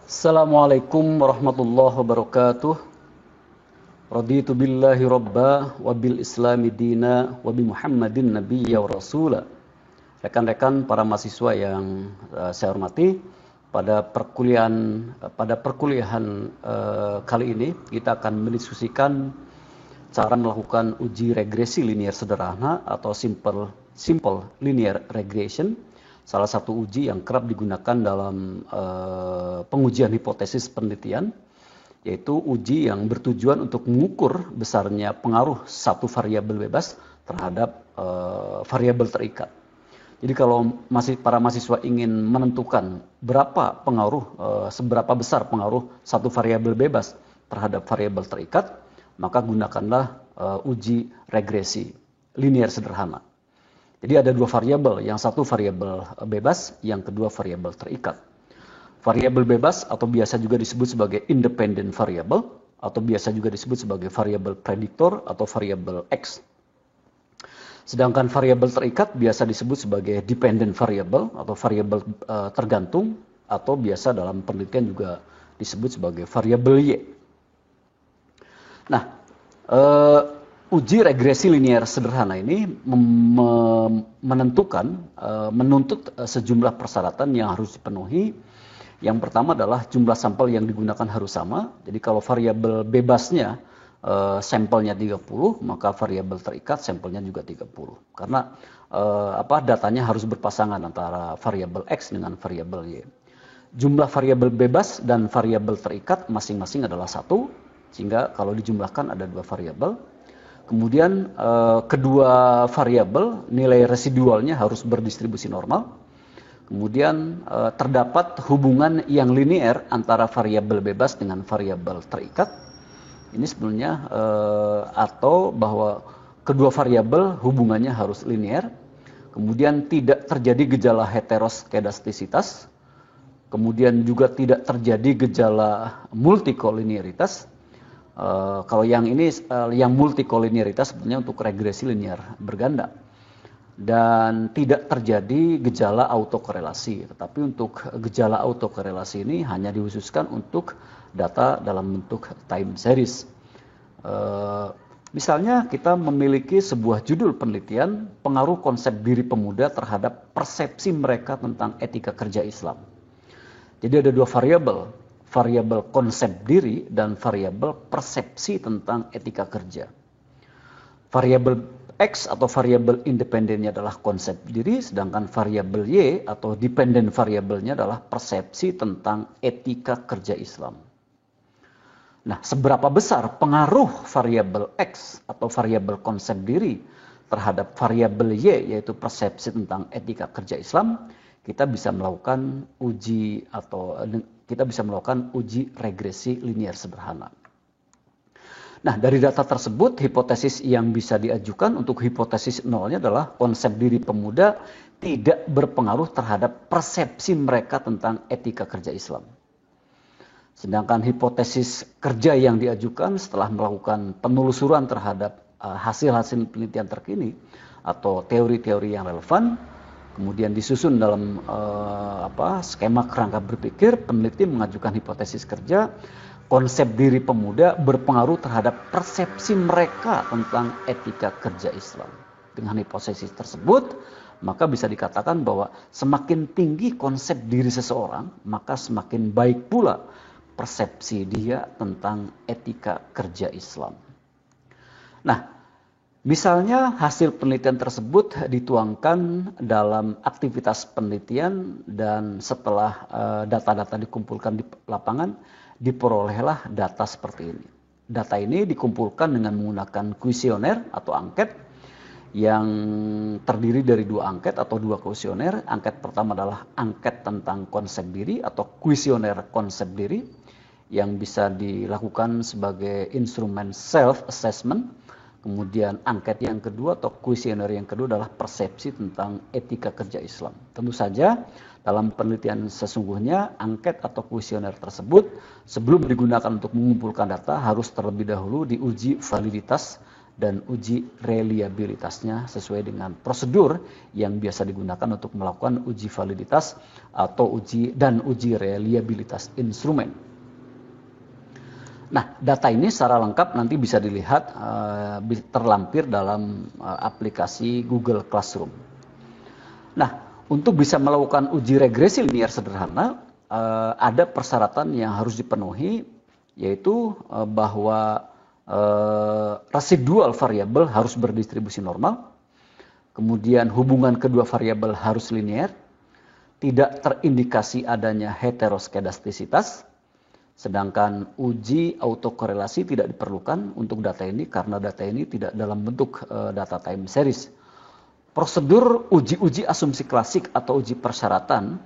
Assalamualaikum warahmatullahi wabarakatuh. Raditu billahi robba wa bil islami dina wa bi Muhammadin nabiyya wa rasula. Rekan-rekan para mahasiswa yang saya hormati, pada perkuliahan kali ini kita akan mendiskusikan cara melakukan uji regresi linear sederhana atau simple linear regression. Salah satu uji yang kerap digunakan dalam pengujian hipotesis penelitian, yaitu uji yang bertujuan untuk mengukur besarnya pengaruh satu variabel bebas terhadap variabel terikat. Jadi kalau para mahasiswa ingin menentukan seberapa besar pengaruh satu variabel bebas terhadap variabel terikat, maka gunakanlah uji regresi linear sederhana. Jadi ada dua variabel, yang satu variabel bebas, yang kedua variabel terikat. Variabel bebas atau biasa juga disebut sebagai independent variable atau biasa juga disebut sebagai variabel prediktor atau variabel X. Sedangkan variabel terikat biasa disebut sebagai dependent variable atau variabel tergantung atau biasa dalam penelitian juga disebut sebagai variabel Y. Nah, uji regresi linear sederhana ini menuntut sejumlah persyaratan yang harus dipenuhi. Yang pertama adalah jumlah sampel yang digunakan harus sama. Jadi kalau variabel bebasnya sampelnya 30, maka variabel terikat sampelnya juga 30. Karena datanya harus berpasangan antara variabel X dengan variabel Y. Jumlah variabel bebas dan variabel terikat masing-masing adalah 1, sehingga kalau dijumlahkan ada 2 variabel. Kemudian kedua variabel nilai residualnya harus berdistribusi normal. Kemudian terdapat hubungan yang linear antara variabel bebas dengan variabel terikat. Ini sebenarnya atau bahwa kedua variabel hubungannya harus linear. Kemudian tidak terjadi gejala heteroskedastisitas. Kemudian juga tidak terjadi gejala multikolinearitas. Kalau yang ini yang multikolinearitas sebenarnya untuk regresi linear berganda, dan tidak terjadi gejala autokorelasi. Tetapi untuk gejala autokorelasi ini hanya dikhususkan untuk data dalam bentuk time series. Misalnya kita memiliki sebuah judul penelitian pengaruh konsep diri pemuda terhadap persepsi mereka tentang etika kerja Islam. Jadi ada dua variabel konsep diri dan variabel persepsi tentang etika kerja. Variabel X atau variabel independennya adalah konsep diri, sedangkan variabel Y atau dependent variabelnya adalah persepsi tentang etika kerja Islam. Nah, seberapa besar pengaruh variabel X atau variabel konsep diri terhadap variabel Y, yaitu persepsi tentang etika kerja Islam, kita bisa melakukan uji regresi linear sederhana. Nah, dari data tersebut, hipotesis yang bisa diajukan untuk hipotesis nolnya adalah konsep diri pemuda tidak berpengaruh terhadap persepsi mereka tentang etika kerja Islam. Sedangkan hipotesis kerja yang diajukan setelah melakukan penelusuran terhadap hasil-hasil penelitian terkini atau teori-teori yang relevan, kemudian disusun dalam skema kerangka berpikir, peneliti mengajukan hipotesis kerja, konsep diri pemuda berpengaruh terhadap persepsi mereka tentang etika kerja Islam. Dengan hipotesis tersebut, maka bisa dikatakan bahwa semakin tinggi konsep diri seseorang, maka semakin baik pula persepsi dia tentang etika kerja Islam. Nah, misalnya hasil penelitian tersebut dituangkan dalam aktivitas penelitian dan setelah data-data dikumpulkan di lapangan, diperolehlah data seperti ini. Data ini dikumpulkan dengan menggunakan kuesioner atau angket yang terdiri dari 2 angket atau 2 kuesioner. Angket pertama adalah angket tentang konsep diri atau kuesioner konsep diri yang bisa dilakukan sebagai instrumen self-assessment. Kemudian angket yang kedua atau kuesioner yang kedua adalah persepsi tentang etika kerja Islam. Tentu saja dalam penelitian sesungguhnya angket atau kuesioner tersebut sebelum digunakan untuk mengumpulkan data harus terlebih dahulu diuji validitas dan uji reliabilitasnya sesuai dengan prosedur yang biasa digunakan untuk melakukan uji validitas atau uji reliabilitas instrumen. Nah, data ini secara lengkap nanti bisa dilihat terlampir dalam aplikasi Google Classroom. Nah, untuk bisa melakukan uji regresi linear sederhana, ada persyaratan yang harus dipenuhi, yaitu bahwa residual variabel harus berdistribusi normal, kemudian hubungan kedua variabel harus linear, tidak terindikasi adanya heteroskedastisitas, sedangkan uji autokorelasi tidak diperlukan untuk data ini karena data ini tidak dalam bentuk data time series. Prosedur uji asumsi klasik atau uji persyaratan,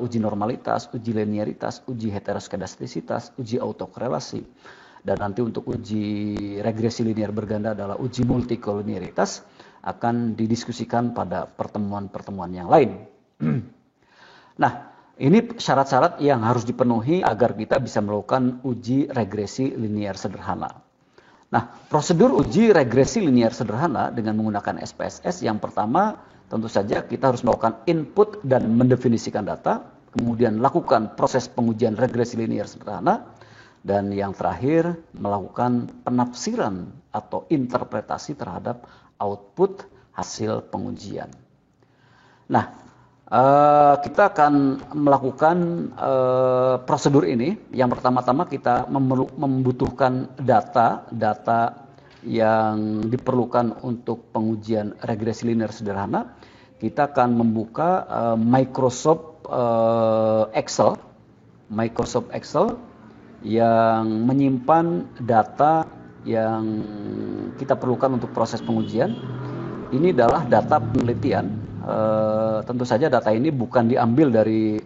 uji normalitas, uji linearitas, uji heteroskedastisitas, uji autokorelasi, dan nanti untuk uji regresi linear berganda adalah uji multikolinearitas akan didiskusikan pada pertemuan-pertemuan yang lain. Nah, ini syarat-syarat yang harus dipenuhi agar kita bisa melakukan uji regresi linear sederhana. Nah, prosedur uji regresi linear sederhana dengan menggunakan SPSS yang pertama tentu saja kita harus melakukan input dan mendefinisikan data, kemudian lakukan proses pengujian regresi linear sederhana, dan yang terakhir melakukan penafsiran atau interpretasi terhadap output hasil pengujian. Nah, kita akan melakukan prosedur ini. Yang pertama-tama kita membutuhkan data yang diperlukan untuk pengujian regresi linear sederhana. Kita akan membuka Microsoft Excel yang menyimpan data yang kita perlukan untuk proses pengujian. Ini adalah data penelitian. Tentu saja data ini bukan diambil dari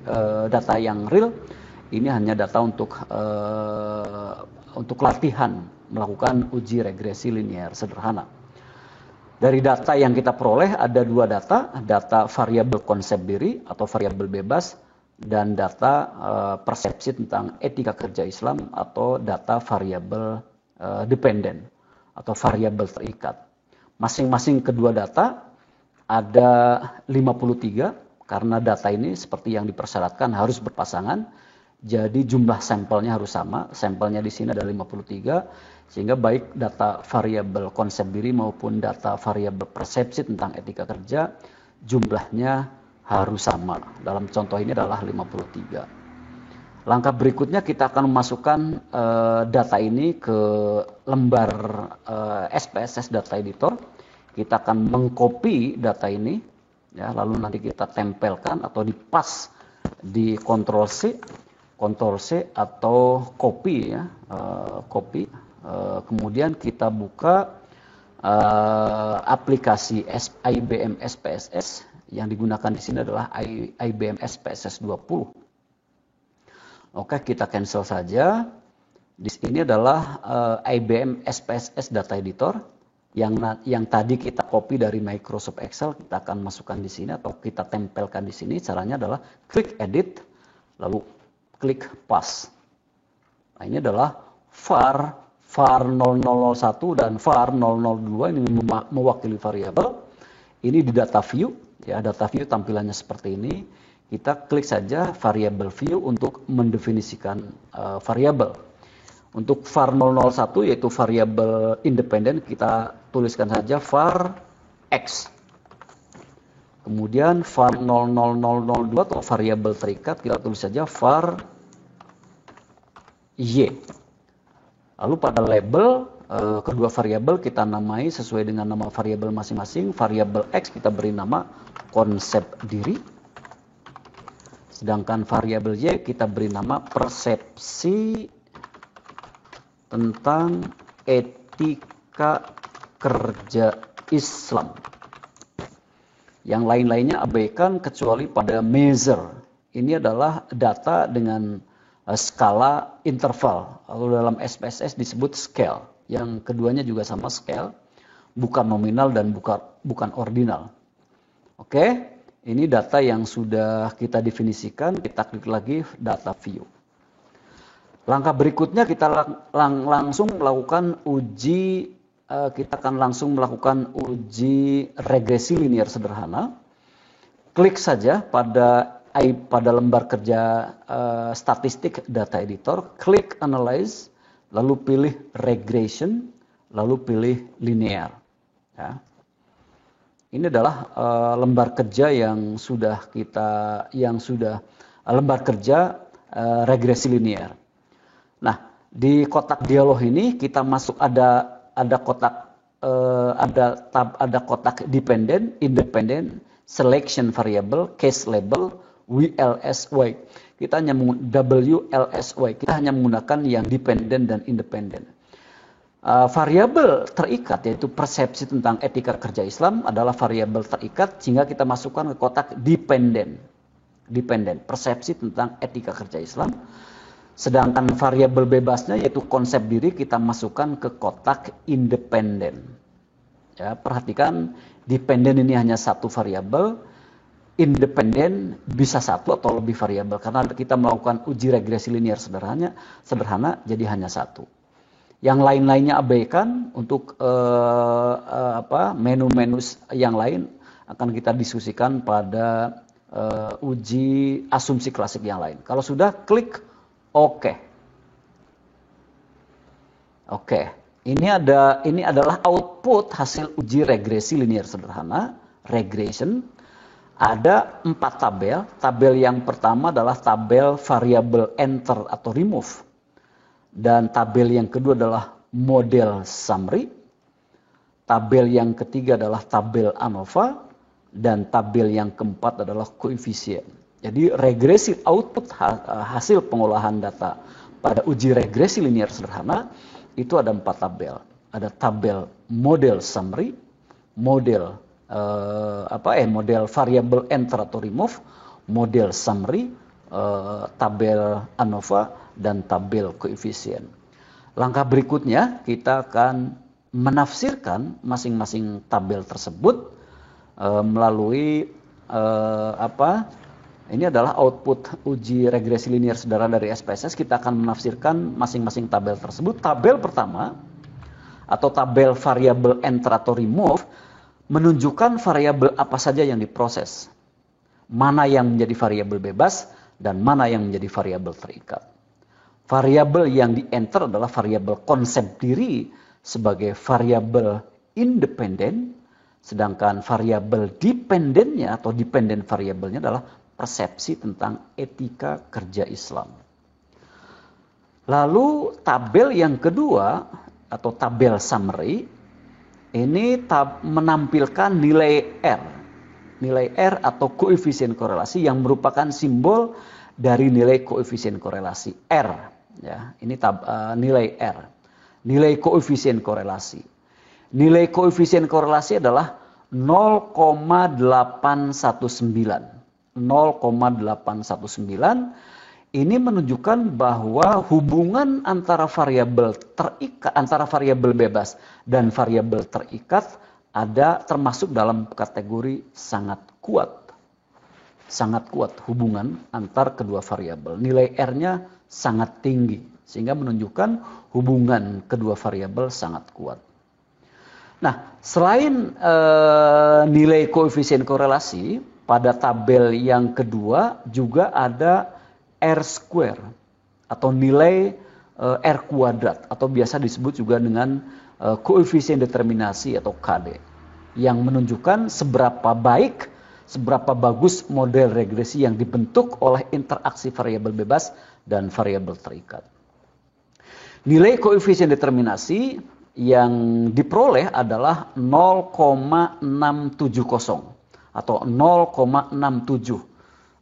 data yang real. Ini hanya data untuk latihan melakukan uji regresi linear sederhana. Dari data yang kita peroleh ada dua data variabel konsep diri atau variabel bebas, dan data persepsi tentang etika kerja Islam atau data variabel dependen atau variabel terikat. Masing-masing kedua data ada 53 karena data ini seperti yang dipersyaratkan harus berpasangan. Jadi jumlah sampelnya harus sama. Sampelnya di sini ada 53 sehingga baik data variabel konsep diri maupun data variabel persepsi tentang etika kerja jumlahnya harus sama. Dalam contoh ini adalah 53. Langkah berikutnya kita akan memasukkan data ini ke lembar SPSS data editor. Kita akan mengcopy data ini, ya, lalu nanti kita tempelkan atau dipas di Ctrl C atau copy, ya, copy. Kemudian kita buka aplikasi IBM SPSS. Yang digunakan di sini adalah IBM SPSS 20. Oke, kita cancel saja. Di sini adalah IBM SPSS Data Editor yang tadi kita copy dari Microsoft Excel, kita akan masukkan di sini atau kita tempelkan di sini. Caranya adalah klik edit, lalu klik paste. Nah, ini adalah var 0001 dan var 002 ini mewakili variabel. Ini di data view. Ya, data view tampilannya seperti ini. Kita klik saja variabel view untuk mendefinisikan variabel. Untuk var 001 yaitu variabel independen, kita tuliskan saja var x. Kemudian var 00002 atau variabel terikat, kita tulis saja var y. Lalu pada label kedua variabel kita namai sesuai dengan nama variabel masing-masing. Variabel x kita beri nama konsep diri, sedangkan variabel y kita beri nama persepsi tentang etika kerja Islam. Yang lain-lainnya abaikan kecuali pada measure. Ini adalah data dengan skala interval, atau dalam SPSS disebut scale. Yang keduanya juga sama, scale, bukan nominal dan bukan ordinal. Oke, ini data yang sudah kita definisikan. Kita klik lagi data view. Langkah berikutnya kita langsung melakukan uji kita akan langsung melakukan uji regresi linear sederhana. Klik saja pada lembar kerja statistik data editor, klik analyze, lalu pilih regression, lalu pilih linear. Ya. Ini adalah lembar kerja lembar kerja regresi linear. Nah, di kotak dialog ini kita masuk ada kotak dependent, independent, selection variable, case label, WLSY. Kita hanya WLSY. Kita hanya menggunakan yang dependent dan independent. Variabel terikat, yaitu persepsi tentang etika kerja Islam, adalah variabel terikat sehingga kita masukkan ke kotak dependent, persepsi tentang etika kerja Islam. Sedangkan variabel bebasnya, yaitu konsep diri, kita masukkan ke kotak independen. Ya, perhatikan, dependent ini hanya satu variabel, independen bisa satu atau lebih variabel karena kita melakukan uji regresi linear sederhana, jadi hanya satu. Yang lain-lainnya abaikan. Untuk menu-menu yang lain akan kita diskusikan pada uji asumsi klasik yang lain. Kalau sudah, klik OK. Oke. Ini adalah output hasil uji regresi linear sederhana, regression. Ada 4 tabel. Tabel yang pertama adalah tabel variabel enter atau remove. Dan tabel yang kedua adalah model summary. Tabel yang ketiga adalah tabel ANOVA. Dan tabel yang keempat adalah koefisien. Jadi regresi output hasil pengolahan data pada uji regresi linear sederhana itu ada 4 tabel. Ada tabel model summary, model variable enter atau remove, model summary, tabel ANOVA, dan tabel koefisien. Langkah berikutnya kita akan menafsirkan masing-masing tabel tersebut melalui ini adalah output uji regresi linear sederhana dari SPSS. Kita akan menafsirkan masing-masing tabel tersebut. Tabel pertama atau tabel variable enter atau remove menunjukkan variabel apa saja yang diproses, mana yang menjadi variabel bebas dan mana yang menjadi variabel terikat. Variabel yang di-enter adalah variabel konsep diri sebagai variabel independen, sedangkan variabel dependennya atau dependent variabelnya adalah persepsi tentang etika kerja Islam. Lalu tabel yang kedua atau tabel summary ini menampilkan nilai R. Nilai R atau koefisien korelasi yang merupakan simbol dari nilai koefisien korelasi R. Ya, ini nilai R. Nilai koefisien korelasi. Nilai koefisien korelasi adalah 0,819. 0,819 ini menunjukkan bahwa hubungan antara variabel terikat, antara variabel bebas dan variabel terikat ada termasuk dalam kategori sangat kuat. Sangat kuat hubungan antar kedua variabel. Nilai R-nya sangat tinggi sehingga menunjukkan hubungan kedua variabel sangat kuat. Nah, selain nilai koefisien korelasi, pada tabel yang kedua juga ada R square atau nilai R kuadrat atau biasa disebut juga dengan koefisien determinasi atau KD yang menunjukkan seberapa baik, seberapa bagus model regresi yang dibentuk oleh interaksi variabel bebas dan variabel terikat. Nilai koefisien determinasi yang diperoleh adalah 0,670 atau 0,67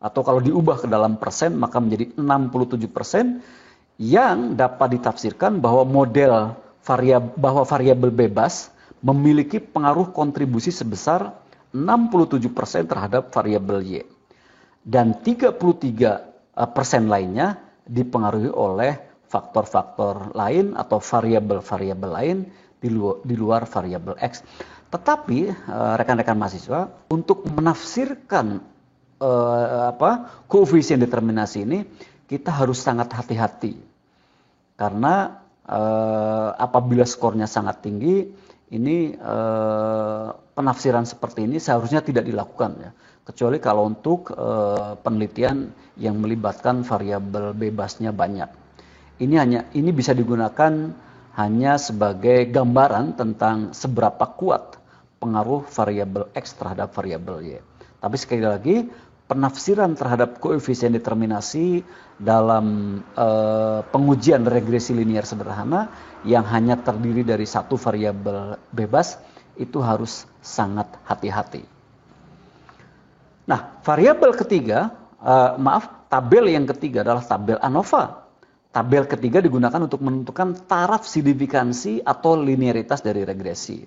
atau kalau diubah ke dalam persen maka menjadi 67% yang dapat ditafsirkan bahwa variabel bebas memiliki pengaruh kontribusi sebesar 67% terhadap variabel Y dan 33% lainnya dipengaruhi oleh faktor-faktor lain atau variabel-variabel lain di luar variabel X. Tetapi rekan-rekan mahasiswa untuk menafsirkan koefisien determinasi ini kita harus sangat hati-hati karena apabila skornya sangat tinggi ini penafsiran seperti ini seharusnya tidak dilakukan ya, kecuali kalau untuk penelitian yang melibatkan variabel bebasnya banyak. Ini bisa digunakan hanya sebagai gambaran tentang seberapa kuat pengaruh variabel X terhadap variabel Y. Tapi sekali lagi, penafsiran terhadap koefisien determinasi dalam pengujian regresi linear sederhana yang hanya terdiri dari satu variabel bebas itu harus sangat hati-hati. Nah, variabel ketiga, tabel yang ketiga adalah tabel ANOVA. Tabel ketiga digunakan untuk menentukan taraf signifikansi atau linearitas dari regresi.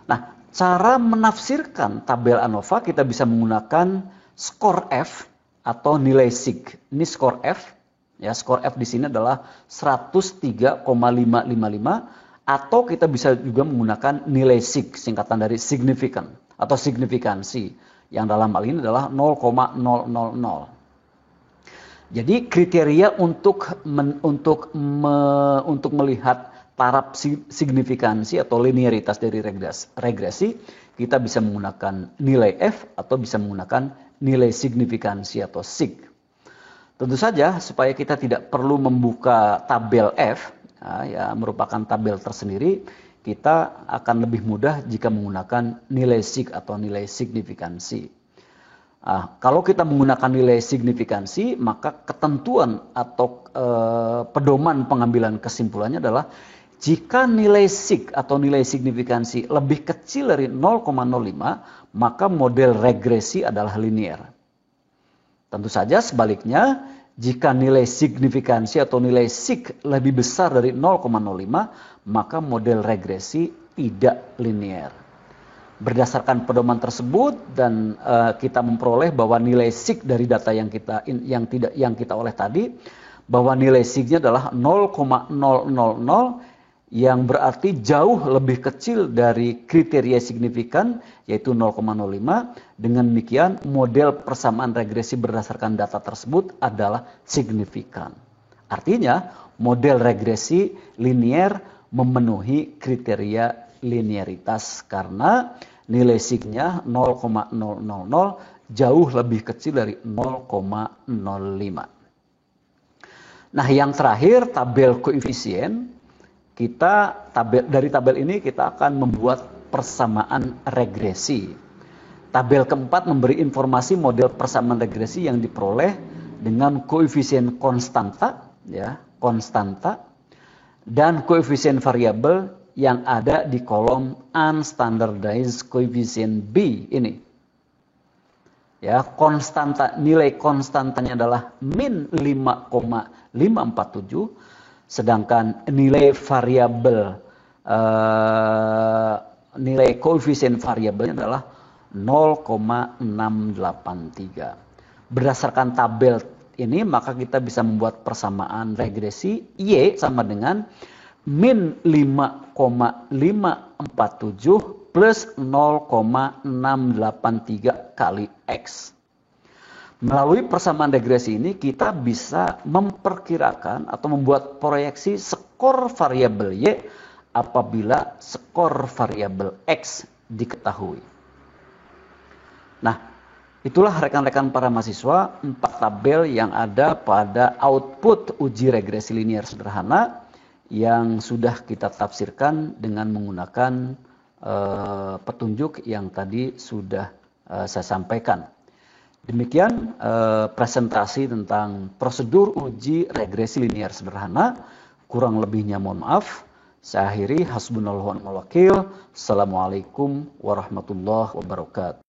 Nah, cara menafsirkan tabel ANOVA kita bisa menggunakan skor F atau nilai sig. Ini skor F. Ya, skor F di sini adalah 103,555 atau kita bisa juga menggunakan nilai sig, singkatan dari significant atau signifikansi, yang dalam hal ini adalah 0,000. Jadi kriteria untuk melihat taraf signifikansi atau linearitas dari regresi, kita bisa menggunakan nilai F atau bisa menggunakan nilai signifikansi atau sig. Tentu saja supaya kita tidak perlu membuka tabel F, ya merupakan tabel tersendiri, kita akan lebih mudah jika menggunakan nilai sig atau nilai signifikansi. Kalau kita menggunakan nilai signifikansi, maka ketentuan atau pedoman pengambilan kesimpulannya adalah jika nilai sig atau nilai signifikansi lebih kecil dari 0,05, maka model regresi adalah linear. Tentu saja sebaliknya, jika nilai signifikansi atau nilai sig lebih besar dari 0,05, maka model regresi tidak linear. Berdasarkan pedoman tersebut dan kita memperoleh bahwa nilai sig dari data yang kita oleh tadi, bahwa nilai sig-nya adalah 0,000 yang berarti jauh lebih kecil dari kriteria signifikan yaitu 0,05. Dengan demikian model persamaan regresi berdasarkan data tersebut adalah signifikan. Artinya model regresi linear memenuhi kriteria linearitas karena nilai sig-nya 0,000 jauh lebih kecil dari 0,05. Nah, yang terakhir tabel koefisien. Dari tabel ini kita akan membuat persamaan regresi. Tabel keempat memberi informasi model persamaan regresi yang diperoleh dengan koefisien konstanta, ya, konstanta dan koefisien variabel yang ada di kolom unstandardized coefficient B ini. Ya, nilai konstantanya adalah min 5,547, sedangkan nilai variabel nilai koefisien variabelnya adalah 0,683. Berdasarkan tabel ini maka kita bisa membuat persamaan regresi Y sama dengan min 5,547 plus 0,683 kali X. Melalui persamaan regresi ini kita bisa memperkirakan atau membuat proyeksi skor variabel Y apabila skor variabel X diketahui. Nah, itulah rekan-rekan para mahasiswa 4 tabel yang ada pada output uji regresi linear sederhana yang sudah kita tafsirkan dengan menggunakan petunjuk yang tadi sudah saya sampaikan. Demikian presentasi tentang prosedur uji regresi linear sederhana. Kurang lebihnya mohon maaf. Saya akhiri, hasbunallahu wa ni'mal wakil. Assalamualaikum warahmatullahi wabarakatuh.